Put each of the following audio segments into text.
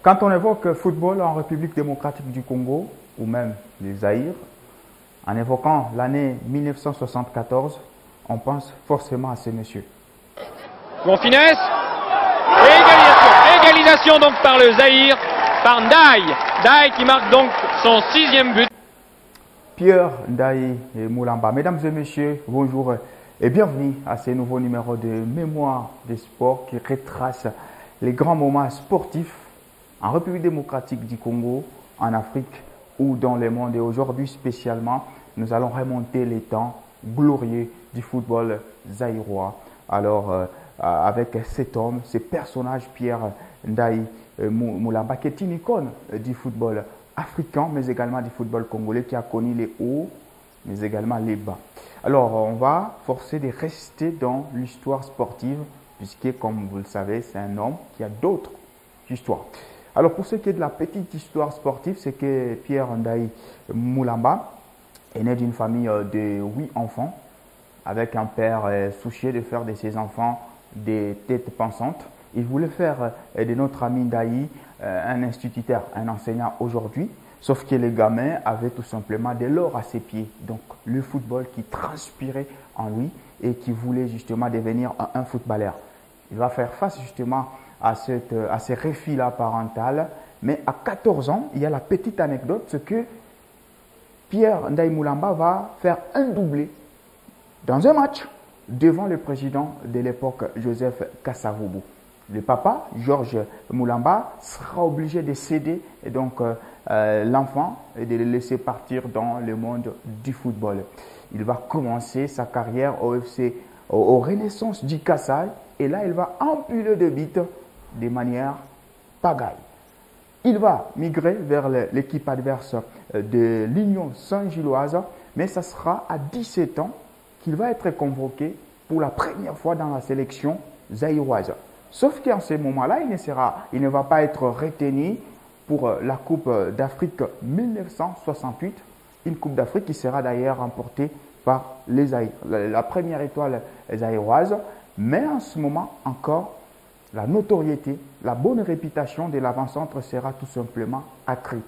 Quand on évoque football en République démocratique du Congo, ou même le Zaïre, en évoquant l'année 1974, on pense forcément à ces messieurs. Bon finesse, et égalisation donc par le Zaïre, par Ndaye qui marque donc son 6e but. Pierre Ndaye et Moulamba, mesdames et messieurs, bonjour et bienvenue à ce nouveau numéro de Mémoire des sports qui retrace les grands moments sportifs en République démocratique du Congo, en Afrique ou dans le monde. Et aujourd'hui spécialement, nous allons remonter les temps glorieux du football zaïrois. Alors, avec cet homme, ce personnage, Pierre Ndaye Moulamba, qui est une icône du football africain, mais également du football congolais, qui a connu les hauts, mais également les bas. Alors, on va forcer de rester dans l'histoire sportive, puisque, comme vous le savez, c'est un homme qui a d'autres histoires. Alors, pour ce qui est de la petite histoire sportive, c'est que Pierre Ndaye Moulamba est né d'une famille de 8 enfants, avec un père soucieux de faire de ses enfants des têtes pensantes. Il voulait faire de notre ami Ndaye un instituteur, un enseignant aujourd'hui, sauf que les gamins avaient tout simplement de l'or à ses pieds. Donc, le football qui transpirait en lui et qui voulait justement devenir un footballeur. Il va faire face justement à ces refus-là parental. Mais à 14 ans, il y a la petite anecdote, c'est que Pierre Ndaye Moulamba va faire un doublé dans un match devant le président de l'époque, Joseph Kasavubu. Le papa, Georges Moulamba, sera obligé de céder et donc l'enfant et de le laisser partir dans le monde du football. Il va commencer sa carrière au FC, au Renaissance du Kassai, et là, il va empiler de buts de manière pagaille. Il va migrer vers l'équipe adverse de l'Union Saint-Gilloise, mais ça sera à 17 ans qu'il va être convoqué pour la première fois dans la sélection zaïroise. Sauf qu'en ce moment-là, il ne va pas être retenu pour la Coupe d'Afrique 1968, une Coupe d'Afrique qui sera d'ailleurs remportée par les Zaïre, la première étoile zaïroise. Mais en ce moment encore, la notoriété, la bonne réputation de l'avant-centre sera tout simplement accrue.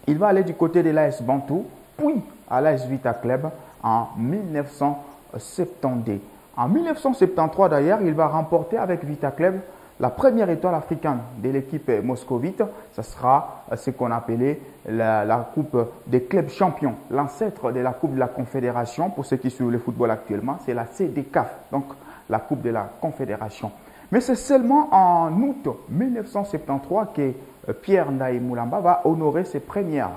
Il va aller du côté de l'AS Bantou, puis à l'AS Vita Club en 1972. En 1973 d'ailleurs, il va remporter avec Vita Club la première étoile africaine de l'équipe moscovite. Ce sera ce qu'on appelait la Coupe des clubs champions, l'ancêtre de la Coupe de la Confédération. Pour ceux qui suivent le football actuellement, c'est la CDCAF, donc la Coupe de la Confédération. Mais c'est seulement en août 1973 que Pierre Ndaye Moulamba va honorer ses premières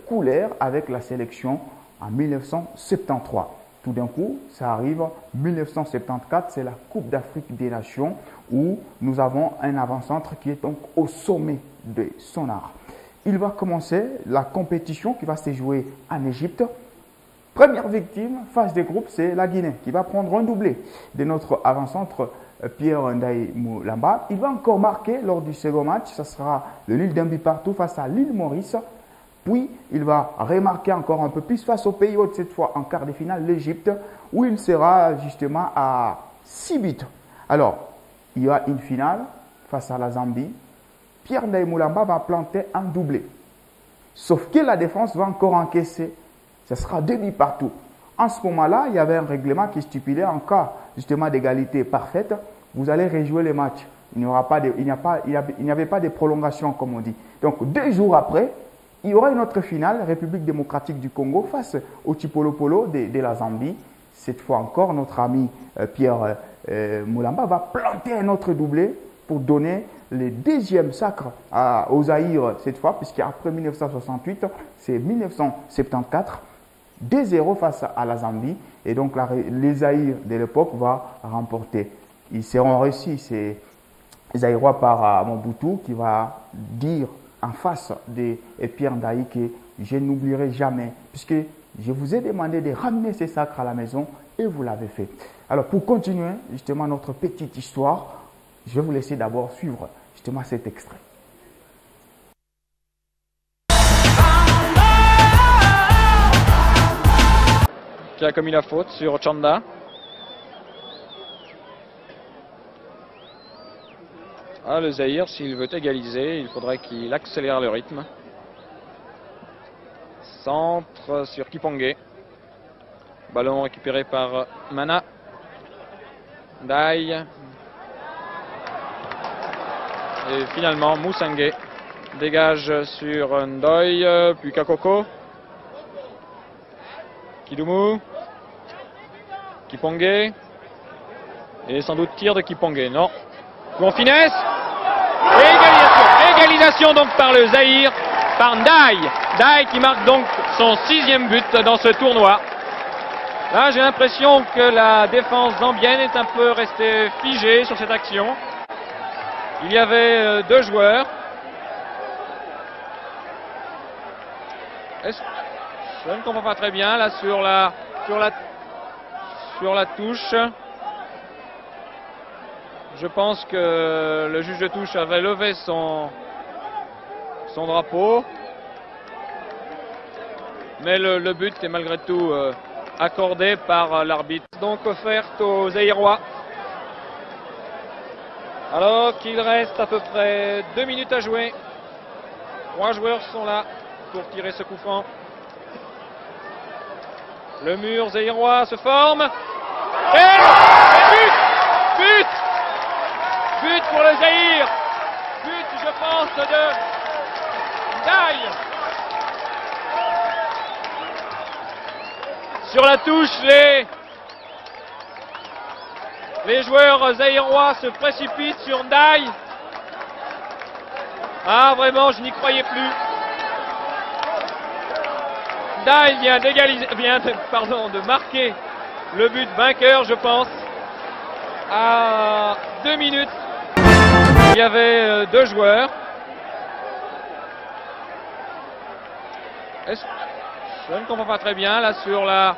couleurs avec la sélection en 1973. Tout d'un coup, ça arrive en 1974, c'est la Coupe d'Afrique des Nations où nous avons un avant-centre qui est donc au sommet de son art. Il va commencer la compétition qui va se jouer en Égypte. Première victime, phase de groupe, c'est la Guinée qui va prendre un doublé de notre avant-centre Pierre Ndaye Moulamba. Il va encore marquer lors du second match, ce sera le nul d'un but partout face à l'île Maurice. Puis, il va remarquer encore un peu plus face au pays hôte, cette fois en quart de finale, l'Égypte, où il sera justement à 6 buts. Alors, il y a une finale face à la Zambie. Pierre Ndaye Moulamba va planter un doublé. Sauf que la défense va encore encaisser. Ce sera 2 buts partout. En ce moment-là, il y avait un règlement qui stipulait en cas justement d'égalité parfaite, vous allez rejouer les matchs. Il n'y avait pas de prolongation, comme on dit. Donc, 2 jours après, il y aura une autre finale, République démocratique du Congo, face au Chipolopolo de la Zambie. Cette fois encore, notre ami Pierre Moulamba va planter un autre doublé pour donner le deuxième sacre au Zaïre cette fois, puisqu'après 1968, c'est 1974, 2-0 face à la Zambie. Et donc, les Zaïre de l'époque va remporter. Ils seront réussis, ces Zaïrois, par Mobutu, qui va dire en face de Pierre Ndaye que je n'oublierai jamais, puisque je vous ai demandé de ramener ces sacres à la maison et vous l'avez fait. Alors, pour continuer justement notre petite histoire, je vais vous laisser d'abord suivre justement cet extrait. Qui a commis la faute sur Chanda. Ah, le Zaïre, s'il veut égaliser, il faudrait qu'il accélère le rythme. Centre sur Kipongé. Ballon récupéré par Mana. Ndaye. Et finalement, Musangue dégage sur Ndoye, puis Kakoko. Kidumu. Kipongé. Et sans doute tir de Kipongé. Non. Coup en finesse. Et égalisation. Égalisation donc par le Zaïre, par Ndaye. Ndaye qui marque donc son 6e but dans ce tournoi. Là, j'ai l'impression que la défense zambienne est un peu restée figée sur cette action. Il y avait 2 joueurs. Je ne comprends pas très bien là sur la touche. Je pense que le juge de touche avait levé son drapeau. Mais le but est malgré tout accordé par l'arbitre. Donc offerte aux Zaïrois. Alors qu'il reste à peu près 2 minutes à jouer. 3 joueurs sont là pour tirer ce coup franc. Le mur zaïrois se forme. Et but! But! But pour le Zaïre. But, je pense, de Ndaye. Sur la touche, les joueurs zaïrois se précipitent sur Ndaye. Ah, vraiment, je n'y croyais plus. Ndaye vient de marquer le but vainqueur, je pense. À 2 minutes, il y avait 2 joueurs. Je ne comprends pas très bien là sur la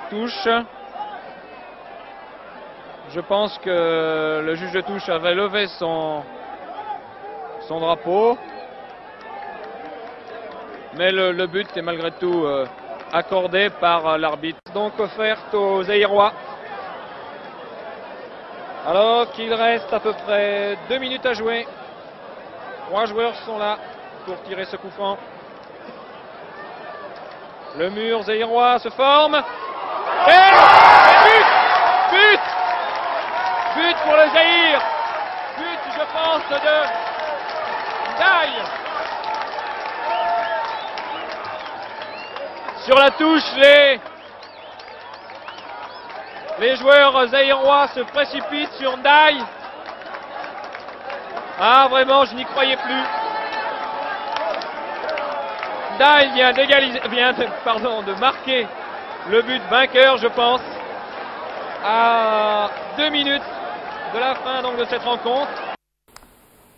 touche. Je pense que le juge de touche avait levé son drapeau. Mais le but est malgré tout accordé par l'arbitre. Donc offerte aux Zaïrois. Alors qu'il reste à peu près 2 minutes à jouer. 3 joueurs sont là pour tirer ce coup franc. Le mur zaïrois se forme. Et but! But! But pour le Zaïre. But, je pense, de Ndaye. Sur la touche, les joueurs zaïrois se précipitent sur Ndaye. Ah, vraiment, je n'y croyais plus. Ndaye vient de marquer le but vainqueur, je pense, à 2 minutes de la fin donc, de cette rencontre.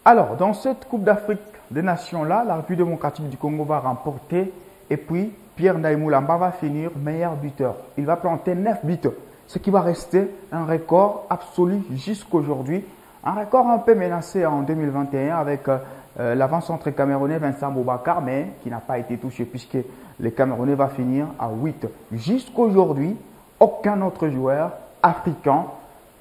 Alors, dans cette Coupe d'Afrique des Nations-là, la République démocratique du Congo va remporter et puis Pierre Ndaye Moulamba va finir meilleur buteur. Il va planter 9 buts, ce qui va rester un record absolu jusqu'aujourd'hui. Un record un peu menacé en 2021 avec l'avant-centre camerounais Vincent Boubacar, mais qui n'a pas été touché puisque le Camerounais va finir à 8. Jusqu'aujourd'hui, aucun autre joueur africain,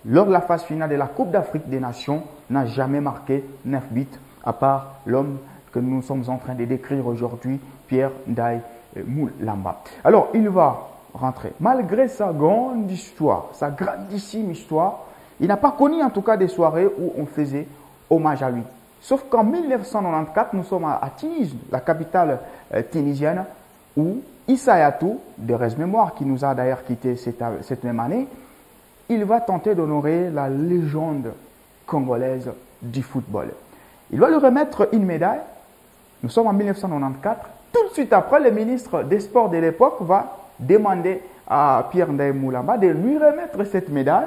lors de la phase finale de la Coupe d'Afrique des Nations, n'a jamais marqué 9 buts, à part l'homme que nous sommes en train de décrire aujourd'hui, Pierre Ndaye Moulamba. Alors, il va rentrer. Malgré sa grande histoire, sa grandissime histoire, il n'a pas connu en tout cas des soirées où on faisait hommage à lui. Sauf qu'en 1994, nous sommes à Tunis, la capitale tunisienne, où Issa Hayatou, de Reste Mémoire, qui nous a d'ailleurs quitté cette même année, il va tenter d'honorer la légende congolaise du football. Il va lui remettre une médaille. Nous sommes en 1994. Tout de suite après, le ministre des Sports de l'époque va demander à Pierre Ndaye Moulamba de lui remettre cette médaille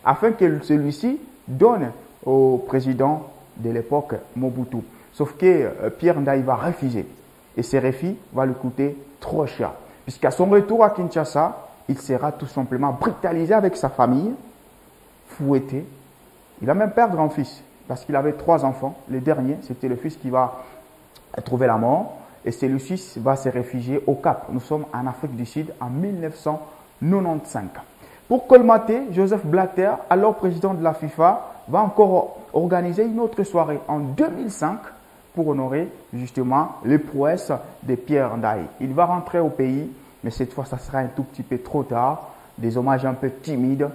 afin que celui-ci donne au président de l'époque Mobutu. Sauf que Pierre Ndaye va refuser. Et ce refus va lui coûter trop cher. Puisqu'à son retour à Kinshasa, il sera tout simplement brutalisé avec sa famille, fouetté. Il va même perdre un fils parce qu'il avait 3 enfants. Le dernier, c'était le fils qui va trouver la mort. Et celui-ci va se réfugier au Cap. Nous sommes en Afrique du Sud en 1995. Pour colmater, Joseph Blatter, alors président de la FIFA, va encore organiser une autre soirée en 2005 pour honorer justement les prouesses de Pierre Ndaye. Il va rentrer au pays, mais cette fois, ça sera un tout petit peu trop tard. Des hommages un peu timides.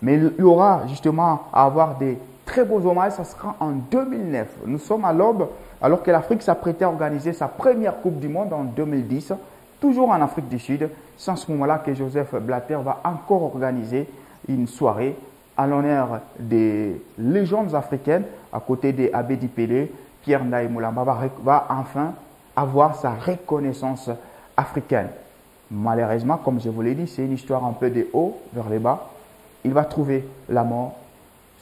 Mais il y aura justement à avoir des très beaux hommages. Ça sera en 2009. Nous sommes à l'aube, alors que l'Afrique s'apprêtait à organiser sa première Coupe du Monde en 2010. Toujours en Afrique du Sud. C'est en ce moment-là que Joseph Blatter va encore organiser une soirée à l'honneur des légendes africaines. À côté des Abedi Pelé, Pierre Ndaye Moulamba va enfin avoir sa reconnaissance africaine. Malheureusement, comme je vous l'ai dit, c'est une histoire un peu de haut vers les bas. Il va trouver la mort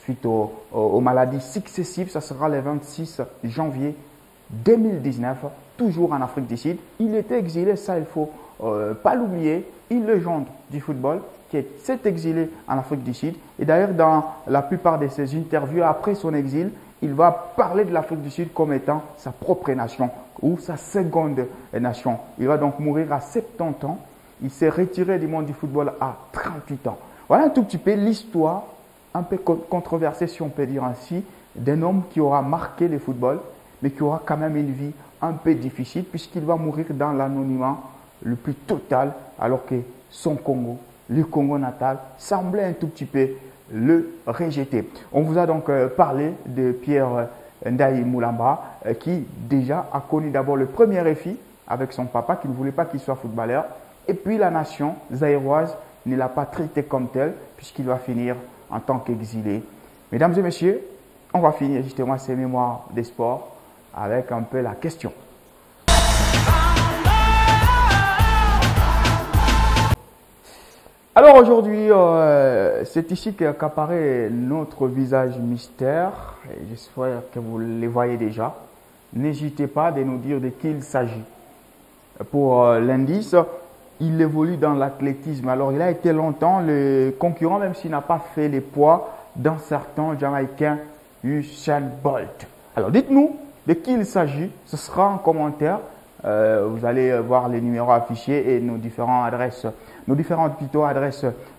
suite aux maladies successives. Ça sera le 26 janvier 2019, toujours en Afrique du Sud. Il était exilé, ça il ne faut pas l'oublier, une légende du football qui s'est exilé en Afrique du Sud. Et d'ailleurs, dans la plupart de ses interviews après son exil, il va parler de l'Afrique du Sud comme étant sa propre nation ou sa seconde nation. Il va donc mourir à 70 ans. Il s'est retiré du monde du football à 38 ans. Voilà un tout petit peu l'histoire, un peu controversée si on peut dire ainsi, d'un homme qui aura marqué le football, mais qui aura quand même une vie un peu difficile puisqu'il va mourir dans l'anonymat le plus total alors que son Congo, le Congo natal, semblait un tout petit peu le rejeter. On vous a donc parlé de Pierre Ndaye Moulamba qui déjà a connu d'abord le premier défi avec son papa qui ne voulait pas qu'il soit footballeur et puis la nation zaïroise ne l'a pas traité comme tel puisqu'il va finir en tant qu'exilé. Mesdames et messieurs, on va finir justement ces mémoires des sports avec un peu la question. Alors aujourd'hui, c'est ici qu'apparaît notre visage mystère. J'espère que vous les voyez déjà. N'hésitez pas de nous dire de qui il s'agit. Pour l'indice, il évolue dans l'athlétisme. Alors il a été longtemps le concurrent, même s'il n'a pas fait les poids d'un certain Jamaïcain Usain Bolt. Alors dites-nous de qui il s'agit. Ce sera en commentaire. Vous allez voir les numéros affichés et nos différentes adresses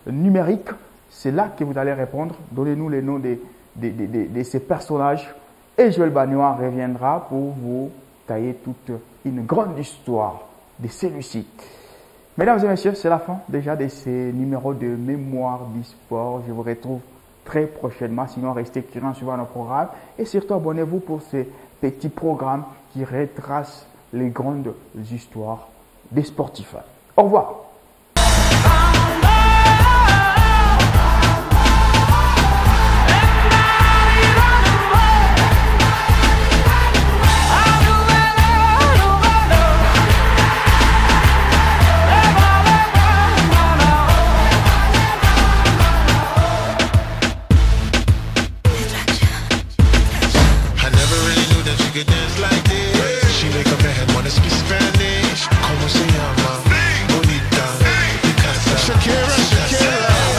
numériques. C'est là que vous allez répondre. Donnez-nous les noms de ces personnages. Et Joël Bagnois reviendra pour vous tailler toute une grande histoire de celui-ci. Mesdames et messieurs, c'est la fin déjà de ces numéros de Mémoire du Sport. Je vous retrouve très prochainement. Sinon, restez curieux suivant nos programmes. Et surtout, abonnez-vous pour ces petits programmes qui retracent les grandes histoires des sportifs. Au revoir.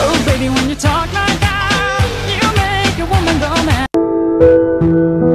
Oh, baby, when you talk like that, you make a woman go mad.